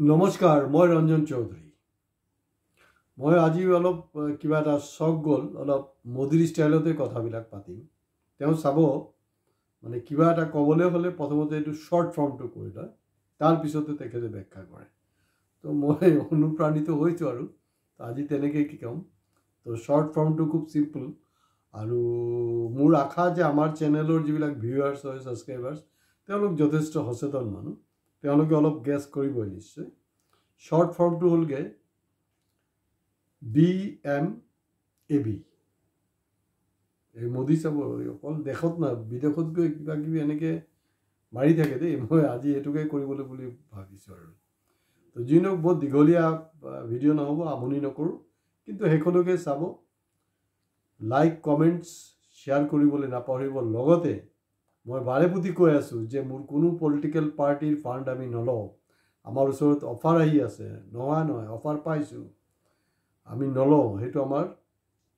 নমস্কাৰ, মই ৰঞ্জন চৌধুৰী। মই আজি অলপ কিবা এটা চক গ'ল, অলপ মোদীৰ ষ্টাইলতে কথাবিলাক পাতিম। তেওঁ চাব মানে কিবা এটা ক'বলৈ হ'লে প্ৰথমতে এইটো শ্বৰ্ট ফৰ্মটো কৰি লয়, তাৰপিছতে তেখেতে ব্যাখ্যা কৰে। তো মই অনুপ্ৰাণিত হৈছোঁ আৰু আজি তেনেকৈ কি ক'ম। তো শ্বৰ্ট ফৰ্মটো খুব চিম্পল, আৰু মোৰ আশা যে আমাৰ চেনেলৰ যিবিলাক ভিউৱাৰ্ছ হয়, ছাবস্ক্ৰাইবাৰ্ছ, তেওঁলোক যথেষ্ট সচেতন মানুহ, তেওঁলোকে অলপ গেছ কৰিবই নিশ্চয়। শ্বৰ্ট ফৰ্মটো হ'লগৈ BMAB। এই মোদী চাব অকল দেশত নাই, বিদেশত গৈ কিবা কিবি এনেকৈ মাৰি থাকে দেই। মই আজি এইটোকে কৰিবলৈ বুলি ভাবিছোঁ আৰু। তো যি নহওক, বহুত দীঘলীয়া ভিডিঅ' নহ'ব, আমনি নকৰোঁ, কিন্তু শেষলৈকে চাব। লাইক, কমেণ্টছ, শ্বেয়াৰ কৰিবলৈ নাপাহৰিব। লগতে মই বাৰে প্ৰতি কৈ আছোঁ যে মোৰ কোনো পলিটিকেল পাৰ্টিৰ ফাণ্ড আমি নলওঁ। আমাৰ ওচৰত অফাৰ আহি আছে, নহয় অফাৰ পাইছোঁ, আমি নলওঁ। সেইটো আমাৰ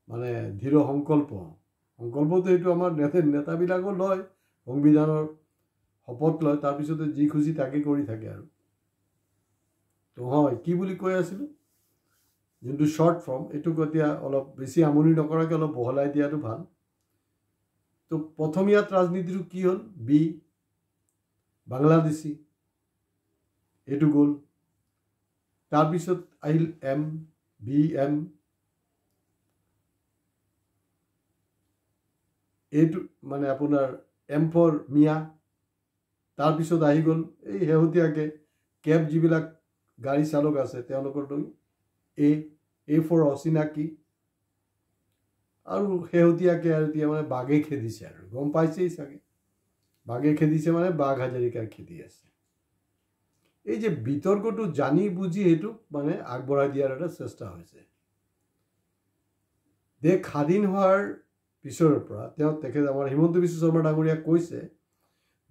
মানে দৃঢ় সংকল্পটো সেইটো আমাৰ নেতাবিলাকো লয়, সংবিধানৰ শপত লয়, তাৰপিছতে যি খুচি তাকে কৰি থাকে আৰু। তো হয়, কি বুলি কৈ আছিলোঁ, যোনটো শ্বৰ্ট ফৰ্ম, এইটোক এতিয়া অলপ বেছি আমনি নকৰাকৈ অলপ বহলাই দিয়াটো ভাল। তো প্ৰথম ইয়াত ৰাজনীতিটো কি হ'ল, বাংলাদেশী, এইটো গ'ল। তাৰপিছত আহিল BM, এইটো মানে আপোনাৰ M ফৰ মিয়া। তাৰপিছত আহি গ'ল এই শেহতীয়াকৈ কেব যিবিলাক গাড়ী চালক আছে তেওঁলোকৰ লৈ A ফৰ অচিনাকি। আৰু শেহতীয়াকৈ আৰু এতিয়া মানে বাঘে খেদিছে আৰু, গম পাইছেই চাগে। বাঘে খেদিছে মানে বাঘ হাজৰিকাৰ খেদি আছে। এই যে বিতৰ্কটো জানি বুজি সেইটোক মানে আগবঢ়াই দিয়াৰ এটা চেষ্টা হৈছে। দেশ স্বাধীন হোৱাৰ পিছৰ পৰা তেখেত আমাৰ হিমন্ত বিশ্ব শৰ্মা ডাঙৰীয়াক কৈছে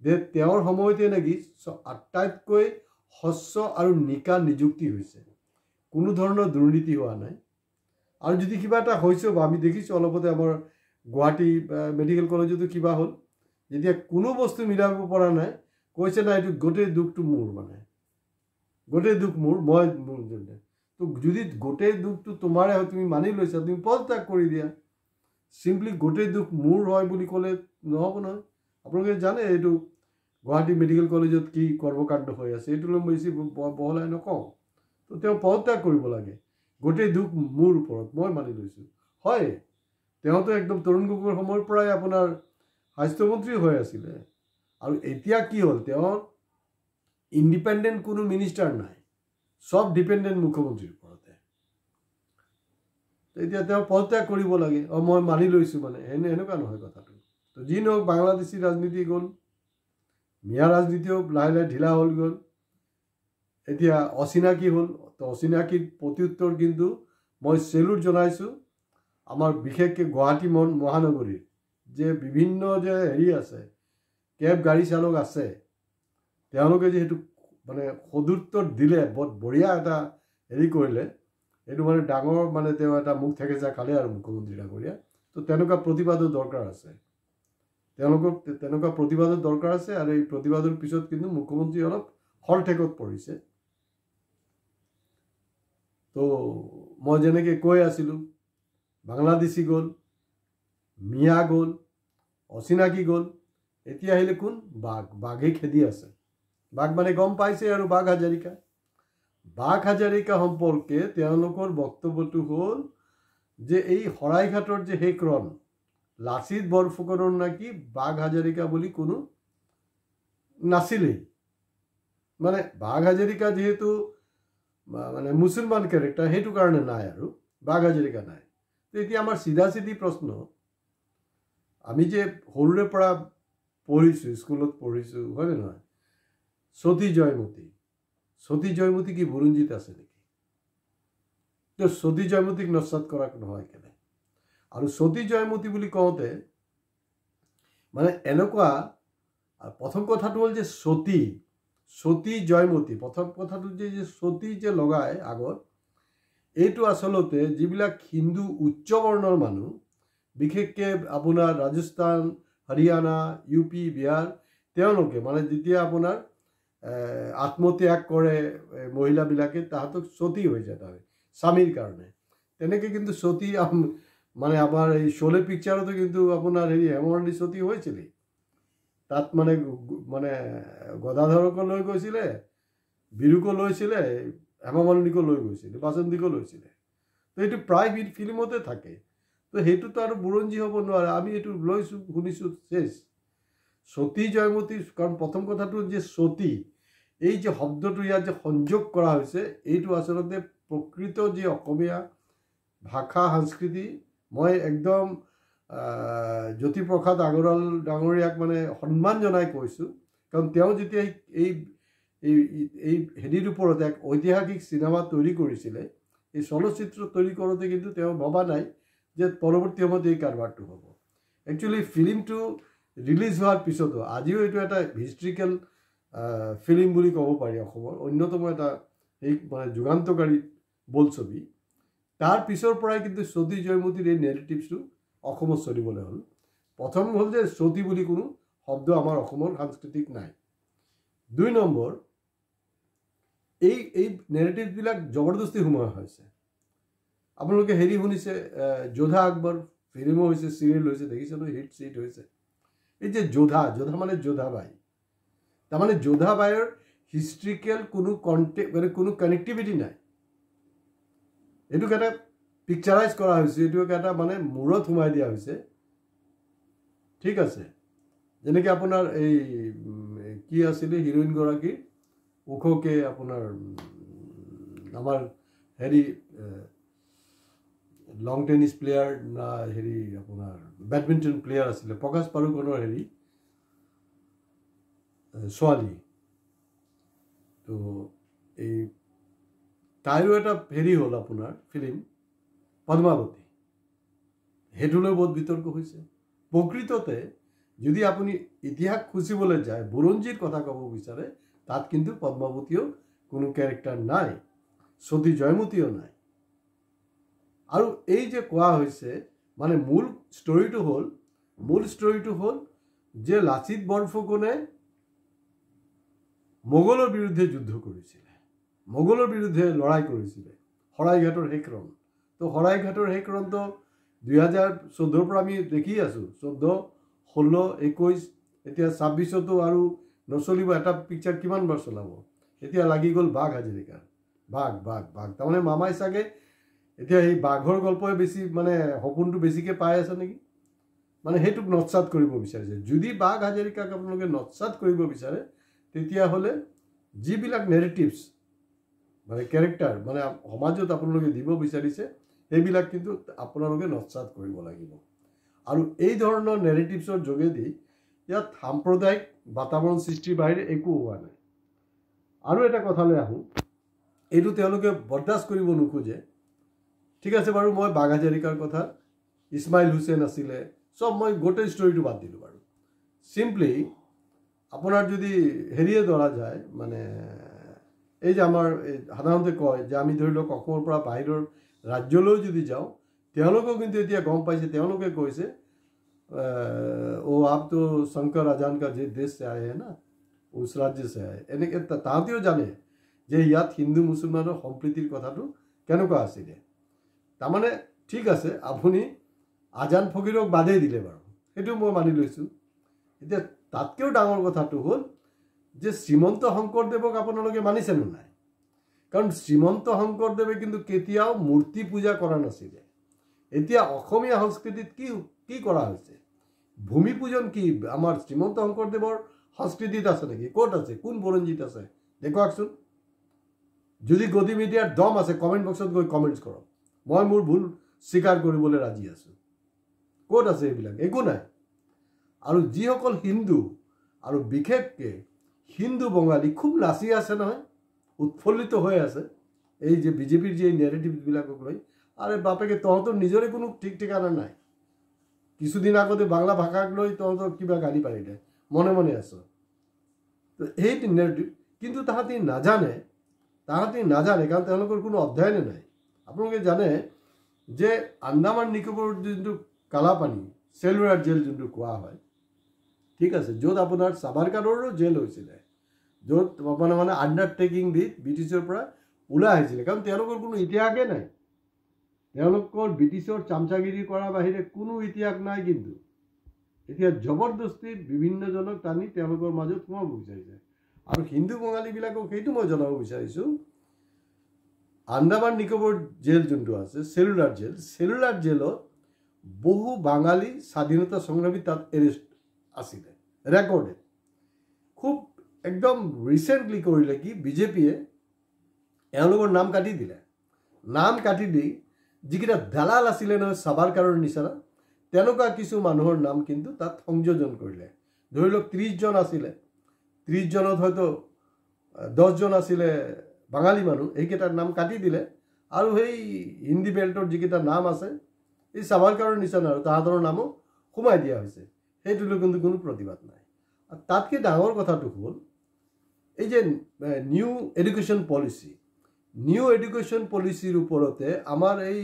যে তেওঁৰ সময়তে নেকি আটাইতকৈ স্বচ্ছ আৰু নিকা নিযুক্তি হৈছে, কোনো ধৰণৰ দুৰ্নীতি হোৱা নাই। আৰু যদি কিবা এটা হৈছে, বা আমি দেখিছোঁ অলপতে আমাৰ গুৱাহাটী মেডিকেল কলেজতো কিবা হ'ল, যেতিয়া কোনো বস্তু মিলাব পৰা নাই, কৈছে না এইটো গোটেই দুখটো মোৰ, মানে গোটেই দুখ মোৰ, মোৰ জন্য। তো যদি গোটেই দুখটো তোমাৰে হয়, তুমি মানি লৈছা, তুমি পদত্যাগ কৰি দিয়া। চিম্পলি গোটেই দুখ মোৰ হয় বুলি ক'লে নহ'ব নহয়। আপোনালোকে জানে এইটো গুৱাহাটী মেডিকেল কলেজত কি কৰ্মকাণ্ড হৈ আছে, এইটো লৈ মই বেছি বহলাই নকওঁ। তো তেওঁ পদত্যাগ কৰিব লাগে। গোটেই দুখ মোৰ ওপৰত, মই মানি লৈছোঁ। হয়, তেওঁতো একদম তৰুণ গগৈৰ সময়ৰ পৰাই আপোনাৰ স্বাস্থ্যমন্ত্ৰী হৈ আছিলে, আৰু এতিয়া কি হ'ল, তেওঁৰ ইণ্ডিপেণ্ডেণ্ট কোনো মিনিষ্টাৰ নাই, চব ডিপেণ্ডেণ্ট মুখ্যমন্ত্ৰীৰ ওপৰতে। এতিয়া তেওঁ পদত্যাগ কৰিব লাগে। মই মানি লৈছোঁ, মানে এনেকুৱা নহয় কথাটো। তো যি নহওক, বাংলাদেশী ৰাজনীতি গ'ল, মিয়া ৰাজনীতিও লাহে লাহে ঢিলা হ'ল গ'ল। এতিয়া অচিনাকি হ'ল। তো অচিনাকিৰ প্ৰত্যুত্তৰ কিন্তু মই চেলুট জনাইছোঁ আমাৰ বিশেষকৈ গুৱাহাটী মহানগৰীৰ যে বিভিন্ন যে আছে, কেব গাড়ী চালক আছে, তেওঁলোকে যে সেইটো মানে সদুত্তৰ দিলে, বৰ বঢ়িয়া এটা কৰিলে। এইটো মানে ডাঙৰ, মানে তেওঁ এটা মুখ থেকেচা খালে আৰু মুখ্যমন্ত্ৰী ডাঙৰীয়া। তো তেনেকুৱা প্ৰতিবাদৰ দৰকাৰ আছে, তেওঁলোকৰ তেনেকুৱা প্ৰতিবাদৰ দৰকাৰ আছে। আৰু এই প্ৰতিবাদৰ পিছত কিন্তু মুখ্যমন্ত্ৰী অলপ হৰঠেকত পৰিছে। তো মই যেনেকৈ কৈ আছিলোঁ, বাংলাদেশী গ'ল, মিয়া গ'ল, অচিনাকি গ'ল, এতিয়া আহিলে কোন, বাঘে খেদি আছে। বাঘ মানে গম পাইছে আৰু, বাঘ হাজৰিকা সম্পৰ্কে তেওঁলোকৰ বক্তব্যটো হ'ল যে এই শৰাইঘাটৰ যে শেষৰণ লাচিত বৰফুকনৰ নাকি বাঘ হাজৰিকা বুলি কোনো নাছিলেই। মানে বাঘ হাজৰিকা যিহেতু মানে মুছলমান কেৰেক্টাৰ, সেইটো কাৰণে নাই, আৰু বাঘ হাজৰিকা নাই। তো এতিয়া আমাৰ চিধা প্ৰশ্ন, আমি যে সৰুৰে পৰা পঢ়িছোঁ, স্কুলত পঢ়িছোঁ, হয়নে নহয়, সতী জয়মতী কি বুৰঞ্জীত আছে নেকি? তো সতী জয়মতীক নস্বাত কৰা নহয় কেনে? আৰু সতী জয়মতী বুলি কওঁতে মানে এনেকুৱা, প্ৰথম কথাটো হ'ল যে সতী জয়মতী, প্ৰথম কথাটো যে সতী যে লগায় আগত, এইটো আচলতে যিবিলাক হিন্দু উচ্চ বৰ্ণৰ মানুহ, বিশেষকৈ আপোনাৰ ৰাজস্থান, হাৰিয়ানা, UP, বিহাৰ, তেওঁলোকে মানে যেতিয়া আপোনাৰ আত্মত্যাগ কৰে মহিলাবিলাকে, তাহাঁতক সতী হৈ যায় তাৰ স্বামীৰ কাৰণে। তেনেকৈ কিন্তু সতী মানে আমাৰ এই শোলে পিকচাৰতো কিন্তু আপোনাৰ হেৰি হেমমালিনী সতী হৈছিলে। তাত মানে মানে গদাধৰকো লৈ গৈছিলে, বীৰুকো লৈছিলে, হেমমালিনীকো লৈ গৈছিলে, বাসন্তীকো লৈছিলে। তো এইটো প্ৰায় ফিল্মতে থাকে। তো সেইটোতো আৰু বুৰঞ্জী হ'ব নোৱাৰে, আমি এইটো লৈছোঁ, শুনিছোঁ, শেষ। সতী জয়মতী, কাৰণ প্ৰথম কথাটো যে সতী, এই যে শব্দটো ইয়াত যে সংযোগ কৰা হৈছে, এইটো আচলতে প্ৰকৃত যি অসমীয়া ভাষা সংস্কৃতি, মই একদম জ্যোতিপ্ৰসাদ আগৰৱাল ডাঙৰীয়াক মানে সন্মান জনাই কৈছোঁ। কাৰণ তেওঁ যেতিয়া এই এই হেৰিৰ ওপৰত এক ঐতিহাসিক চিনেমা তৈৰি কৰিছিলে, এই চলচ্চিত্ৰ তৈৰি কৰোঁতে কিন্তু তেওঁ ভবা নাই যে পৰৱৰ্তী সময়ত এই কাৰবাৰটো হ'ব। একচুৱেলি ফিল্মটো ৰিলিজ হোৱাৰ পিছতো আজিও এইটো এটা হিষ্ট্ৰিকেল ফিল্ম বুলি ক'ব পাৰি, অসমৰ অন্যতম এটা এই মানে যুগান্তকাৰী বোলছবি। তাৰ পিছৰ পৰাই কিন্তু সতী জয়মতীৰ এই নেৰেটিভছটো অসমত চলিবলৈ হ'ল। প্ৰথম হ'ল যে সতী বুলি কোনো শব্দ আমাৰ অসমৰ সাংস্কৃতিক নাই। ২ নম্বৰ, এই নেৰেটিভবিলাক জবৰদস্তি সোমোৱা হৈছে। আপোনালোকে হেৰি শুনিছে, যোধা আকবৰ ফিল্মো হৈছে, চিৰিয়েল হৈছে, দেখিছে নহয়, হিট চিট হৈছে। এই যে যোধা মানে যোধাবাই, তাৰমানে যোধাবাইৰ হিষ্ট্ৰিকেল কোনো মানে কোনো কানেক্টিভিটি নাই। এইটোক এটা পিকচাৰাইজ কৰা হৈছে, এইটোক এটা মানে মূৰত সোমাই দিয়া হৈছে। ঠিক আছে, যেনেকৈ আপোনাৰ এই কি আছিলে হিৰোইনগৰাকী ওখকৈ আপোনাৰ আমাৰ হেৰি লং টেনিছ প্লেয়াৰ না হেৰি আপোনাৰ বেডমিণ্টন প্লেয়াৰ আছিলে, প্ৰকাশ পাড়ুকনৰ হেৰি ছোৱালী। তো এই তাইৰো এটা হেৰি হ'ল আপোনাৰ ফিল্ম পদ্মাৱতী, সেইটোলৈ বহুত বিতৰ্ক হৈছে। প্ৰকৃততে যদি আপুনি ইতিহাস খুঁচিবলৈ যায়, বুৰঞ্জীৰ কথা ক'ব বিচাৰে, তাত কিন্তু পদ্মাৱতীও কোনো কেৰেক্টাৰ নাই, সতী জয়মতীও নাই। আৰু এই যে কোৱা হৈছে মানে মূল ষ্টৰিটো হ'ল যে লাচিত বৰফুকনে মোগলৰ বিৰুদ্ধে যুদ্ধ কৰিছিলে, মোগলৰ বিৰুদ্ধে লৰাই কৰিছিলে, শৰাইঘাটৰ শেষৰণ। তো শৰাইঘাটৰ শেষৰণটো 2014 পৰা আমি দেখি আছোঁ, 14, 16, 21, এতিয়া 26তো আৰু নচলিব। এটা পিকচাৰ কিমান বাৰ চলাব? এতিয়া লাগি গ'ল বাঘ হাজৰিকাৰ, বাঘ। তাৰমানে মামাই চাগে এতিয়া এই বাঘৰ গল্পই বেছি মানে সপোনটো বেছিকৈ পাই আছে নেকি, মানে সেইটোক নৎসাত কৰিব বিচাৰিছে। যদি বাঘ হাজৰিকাক আপোনালোকে নৎসাত কৰিব বিচাৰে, তেতিয়াহ'লে যিবিলাক নেৰেটিভছ মানে কেৰেক্টাৰ মানে সমাজত আপোনালোকে দিব বিচাৰিছে, সেইবিলাক কিন্তু আপোনালোকে নৎসাত কৰিব লাগিব। আৰু এই ধৰণৰ নেৰেটিভছৰ যোগেদি ইয়াত সাম্প্ৰদায়িক বাতাবৰণ সৃষ্টিৰ বাহিৰে একো হোৱা নাই। আৰু এটা কথালৈ আহোঁ, এইটো তেওঁলোকে বৰদাস্ত কৰিব নোখোজে। ঠিক আছে বাৰু, মই বাঘ হাজৰিকাৰ কথা, ইছমাইল হুছেইন আছিলে, চব মই গোটেই ষ্টৰিটো বাদ দিলোঁ বাৰু। চিম্পলি আপোনাৰ যদি হেৰিয়ে ধৰা যায়, মানে এই যে আমাৰ সাধাৰণতে কয় যে আমি ধৰি লওক অসমৰ পৰা বাহিৰৰ ৰাজ্যলৈও যদি যাওঁ, তেওঁলোকেও কিন্তু এতিয়া গম পাইছে, তেওঁলোকে কৈছে আপ তো শংকৰ আজান কা যে দেশ সে আয়ে হে না, উস ৰাজ্য সে আয়ে। এনেকৈ তাহাঁতেও জানে যে ইয়াত হিন্দু মুছলমানৰ সম্প্ৰীতিৰ কথাটো কেনেকুৱা আছিলে। তাৰমানে ঠিক আছে, আপুনি আজান ফকীৰক বাদেই দিলে বাৰু, সেইটো মই মানি লৈছোঁ। এতিয়া তাতকৈও ডাঙৰ কথাটো হ'ল যে শ্ৰীমন্ত শংকৰদেৱক আপোনালোকে মানিছেনে নাই? কাৰণ শ্ৰীমন্ত শংকৰদেৱে কিন্তু কেতিয়াও মূৰ্তি পূজা কৰা নাছিলে। এতিয়া অসমীয়া সংস্কৃতিত কি কৰা হৈছে? ভূমি পূজন কি আমাৰ শ্ৰীমন্ত শংকৰদেৱৰ সংস্কৃতিত আছে নেকি? ক'ত আছে? কোন বুৰঞ্জীত আছে? দেখুৱাকচোন। যদি গদি মিডিয়াৰ দম আছে, কমেণ্ট বক্সত গৈ কমেণ্টছ কৰক, মই মোৰ ভুল স্বীকাৰ কৰিবলৈ ৰাজি আছোঁ। ক'ত আছে এইবিলাক? একো নাই। আৰু যিসকল হিন্দু আৰু বিশেষকৈ হিন্দু বঙালী খুব নাচি আছে নহয়, উৎফুল্লিত হৈ আছে এই যে বিজেপিৰ যে নেৰেটিভবিলাকক লৈ। আৰে বাপেকে, তহঁতৰ নিজৰে কোনো ঠিক ঠিকানা নাই। কিছুদিন আগতে বাংলা ভাষাক লৈ তহঁতৰ কিবা গালি পাৰিলে, মনে মনে আছ। তো সেইটো নেৰেটিভ কিন্তু তাহাঁতি নাজানে, কাৰণ তেওঁলোকৰ কোনো অধ্যয়নে নাই। আপোনালোকে জানে যে আন্দামান নিকোবৰ যোনটো কালাপানী চেলুলাৰ জেল যোনটো কোৱা হয়, ঠিক আছে, য'ত আপোনাৰ সাভাৰকাৰৰো জেল হৈছিলে, য'ত মানে আণ্ডাৰটেকিং দি ব্ৰিটিছৰ পৰা ওলাই আহিছিলে, কাৰণ তেওঁলোকৰ কোনো ইতিহাসেই নাই। তেওঁলোকৰ ব্ৰিটিছৰ চামচাগিৰি কৰাৰ বাহিৰে কোনো ইতিহাস নাই। কিন্তু এতিয়া জবৰদস্তি বিভিন্নজনক টানি তেওঁলোকৰ মাজত সোমাব বিচাৰিছে। আৰু হিন্দু বঙালীবিলাকক সেইটো মই জনাব বিচাৰিছোঁ, আন্দামান নিকোবৰ জেল যোনটো আছে, চেলুলাৰ জেলত বহু বাঙালী স্বাধীনতা সংগ্ৰামী তাত এৰেষ্ট আছিলে, ৰেকৰ্ডেড। খুব একদম ৰিচেণ্টলি কৰিলে কি, বিজেপিয়ে এওঁলোকৰ নাম কাটি দিলে। নাম কাটি দি যিকেইটা দালাল আছিলে নহয় সাবাৰকাৰৰ নিচিনা, তেনেকুৱা কিছু মানুহৰ নাম কিন্তু তাত সংযোজন কৰিলে। ধৰি লওক 30 জন আছিলে, 30 জনত হয়তো 10 জন আছিলে বাঙালী মানুহ, এইকেইটাৰ নাম কাটি দিলে। আৰু সেই হিন্দী বেল্টৰ যিকেইটা নাম আছে এই সাবাৰকাৰৰ নিচিনা আৰু তাহাঁতৰ নামো সোমাই দিয়া হৈছে। সেইটোলৈ কিন্তু কোনো প্ৰতিবাদ নাই। আৰু তাতকৈ ডাঙৰ কথাটো হ'ল এই যে নিউ এডুকেশ্যন পলিচিৰ ওপৰতে আমাৰ এই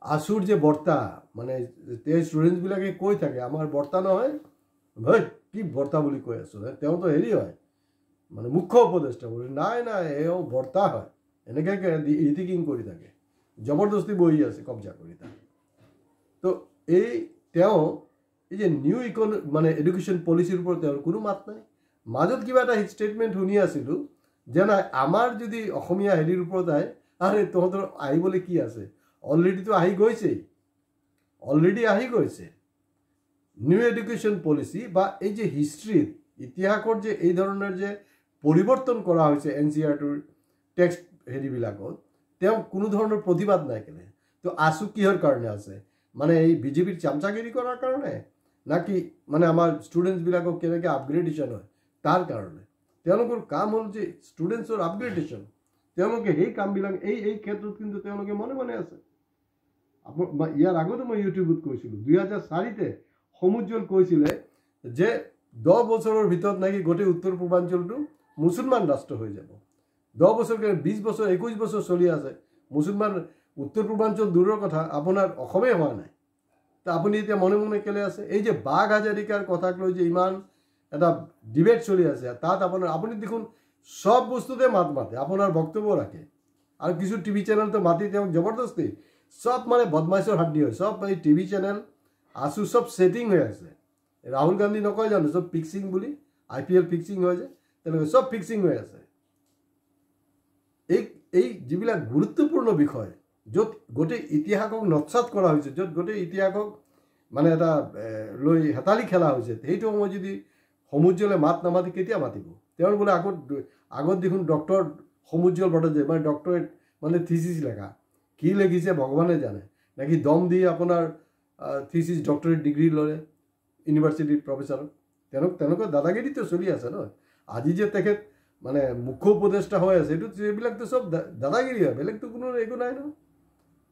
আছুৰ যে বৰ্তা, মানে ষ্টুডেণ্টছবিলাকে কৈ থাকে আমাৰ বৰ্তা নহয়, ভাই কি বৰ্তা বুলি কৈ আছোঁ, তেওঁতো হেৰি হয় মানে মুখ্য উপদেষ্টা বুলি। নাই এওঁ বৰ্তা হয়, এনেকৈ ইটিকিং কৰি থাকে, জবৰদস্তি বহি আছে কব্জা কৰি থাকে। তো তেওঁ এই যে নিউ মানে এডুকেশ্যন পলিচিৰ ওপৰত তেওঁৰ কোনো মাত নাই। মাজত কিবা এটা ষ্টেটমেণ্ট শুনি আছিলোঁ যে নাই আমাৰ যদি অসমীয়া হেৰিৰ ওপৰত আহে, আৰে তহঁতৰ আহিবলৈ কি আছে, অলৰেডিতো আহি গৈছে। নিউ এডুকেশ্যন পলিচি বা এই যে হিষ্ট্ৰীত ইতিহাসৰ যে এই ধৰণৰ যে পৰিৱৰ্তন কৰা হৈছে NCERTৰ টেক্সট হেৰিবিলাকত, তেওঁ কোনো ধৰণৰ প্ৰতিবাদ নাই কেনে। তো আছু কিহৰ কাৰণে আছে, মানে এই বিজেপিৰ চামচাগিৰি কৰাৰ কাৰণে, নাকি মানে আমাৰ ষ্টুডেণ্টছবিলাকক কেনেকৈ আপগ্ৰেডেশ্যন হয় তাৰ কাৰণে? তেওঁলোকৰ কাম হ'ল যে ষ্টুডেণ্টছৰ আপগ্ৰেডেশ্যন। তেওঁলোকে সেই কামবিলাক এই ক্ষেত্ৰত কিন্তু তেওঁলোকে মনে মনে আছে। ইয়াৰ আগতে মই ইউটিউবত কৈছিলোঁ, 2004তে সমুজ্জ্বল কৈছিলে যে 10 বছৰৰ ভিতৰত নাকি গোটেই উত্তৰ পূৰ্বাঞ্চলটো মুছলমান ৰাষ্ট্ৰ হৈ যাব। 10 বছৰ 20 বছৰ 21 বছৰ চলি আছে মুছলমান উত্তৰ পূৰ্বাঞ্চল দূৰৰ কথা, আপোনাৰ অসমেই হোৱা নাই। তো আপুনি এতিয়া মনে মনে কেলে আছে? এই যে বাঘ হাজৰিকাৰ কথাক লৈ যে ইমান এটা ডিবেট চলি আছে, তাত আপুনি দেখোন সব বস্তুতে মাতে, আপোনাৰ বক্তব্য ৰাখে। আৰু কিছু টিভি চেনেলটো মাতি তেওঁক জবৰদস্তি সব মানে বদমাইছৰ হাত দিয়ে, সব এই টিভি চেনেল আছু সব ছেটিং হৈ আছে। ৰাহুল গান্ধী নকয় জানো সব ফিক্সিং বুলি, IPL ফিক্সিং হয় যে, তেনেকৈ সব ফিক্সিং হৈ আছে। এই যিবিলাক গুৰুত্বপূৰ্ণ বিষয়, য'ত গোটেই ইতিহাসক নৎসাত কৰা হৈছে, য'ত গোটেই ইতিহাসক মানে এটা লৈ হেতালি খেলা হৈছে, সেইটো সময় যদি সমুজ্জ্বলে মাত নামাতি কেতিয়া মাতিব? তেওঁৰ বোলে আগত দেখোন ডক্টৰ সমুজ্জ্বল ভট্টাচাৰ্য মানে ডক্টৰেট মানে থিচিছ লেখা, কি লিখিছে ভগৱানে জানে, নাকি দম দি আপোনাৰ থিচিছ ডক্টৰেট ডিগ্ৰী ল'লে ইউনিভাৰ্চিটিৰ প্ৰফেচাৰত। তেনেকুৱা দাদাগিৰিটো চলি আছে ন। আজি যে তেখেত মানে মুখ্য উপদেষ্টা হৈ আছে, এইবিলাকতো চব দাদাগিৰি হয়, বেলেগতো কোনো একো নাই ন।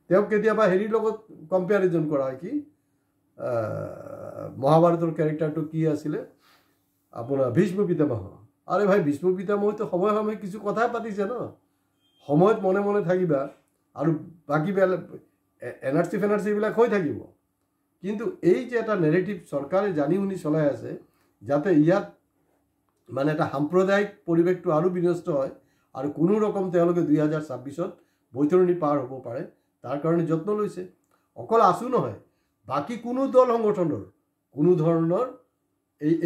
তেওঁক কেতিয়াবা হেৰিৰ লগত কম্পেৰিজন কৰা হয়, কি মহাভাৰতৰ কেৰেক্টাৰটো কি আছিলে আপোনাৰ ভীষ্ম পিতামহ। আৰে ভাই ভীষ্ম পিতামহতো সময়ে কিছু কথাই পাতিছে ন, সময়ত মনে মনে থাকিবা আৰু বাকী বেলেগ NRC এইবিলাক হৈ থাকিব। কিন্তু এই যে এটা নেৰেটিভ চৰকাৰে জানি শুনি চলাই আছে, যাতে ইয়াত মানে এটা সাম্প্ৰদায়িক পৰিৱেশটো আৰু বিনষ্ট হয় আৰু কোনো ৰকম তেওঁলোকে 2026ত বৈতৰণি পাৰ হ'ব পাৰে, তাৰ কাৰণে যত্ন লৈছে। অকল আছু নহয়, বাকী কোনো দল সংগঠনৰ কোনো ধৰণৰ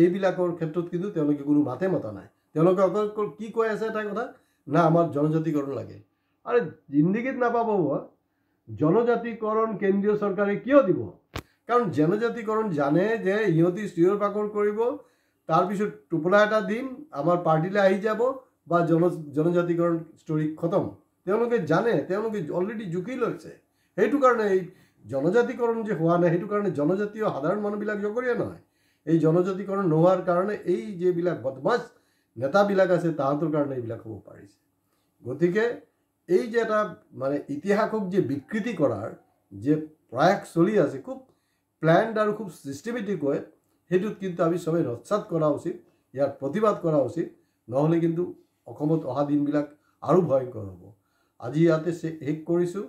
এইবিলাকৰ ক্ষেত্ৰত কিন্তু তেওঁলোকে কোনো মাতে মতা নাই। তেওঁলোকে অকল কি কৈ আছে এটা কথা, না আমাৰ জনজাতিকৰণ লাগে। আৰে জিন্দগীত নাপাব জনজাতিকৰণ কেন্দ্ৰীয় চৰকাৰে কিয় দিব? কাৰণ জনজাতিকৰণ জানে যে ইহঁতি চিঞৰ বাখৰ কৰিব, তাৰপিছত টোপোলা এটা দিম, আমাৰ পাৰ্টিলৈ আহি যাব বা জনজাতিকৰণ ষ্টৰি খতম। তেওঁলোকে জানে, তেওঁলোকে অলৰেডি জুকি লৈছে। সেইটো কাৰণে এই জনজাতিকৰণ যে হোৱা নাই, সেইটো কাৰণে জনজাতীয় সাধাৰণ মানুহবিলাক জগৰীয়া নহয়। এই জনজাতিকৰণ নোহোৱাৰ কাৰণে এই যিবিলাক বদমাছ নেতাবিলাক আছে তাহাঁতৰ কাৰণে এইবিলাক হ'ব পাৰিছে। গতিকে এই যে এটা মানে ইতিহাসক যে বিকৃতি কৰাৰ যে প্ৰয়াস চলি আছে, খুব প্ল্যান্ড আৰু খুব চিষ্টেমেটিক হয়, সেইটোত কিন্তু আমি সবেই নৎসাত কৰা উচিত, ইয়াৰ প্ৰতিবাদ কৰা উচিত। নহ'লে কিন্তু অসমত অহা দিনবিলাক আৰু ভয়ংকৰ হ'ব। আজি ইয়াতে শেষ কৰিছোঁ।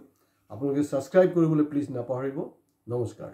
আপোনালোকে ছাবস্ক্ৰাইব কৰিবলৈ প্লিজ নাপাহৰিব। নমস্কাৰ।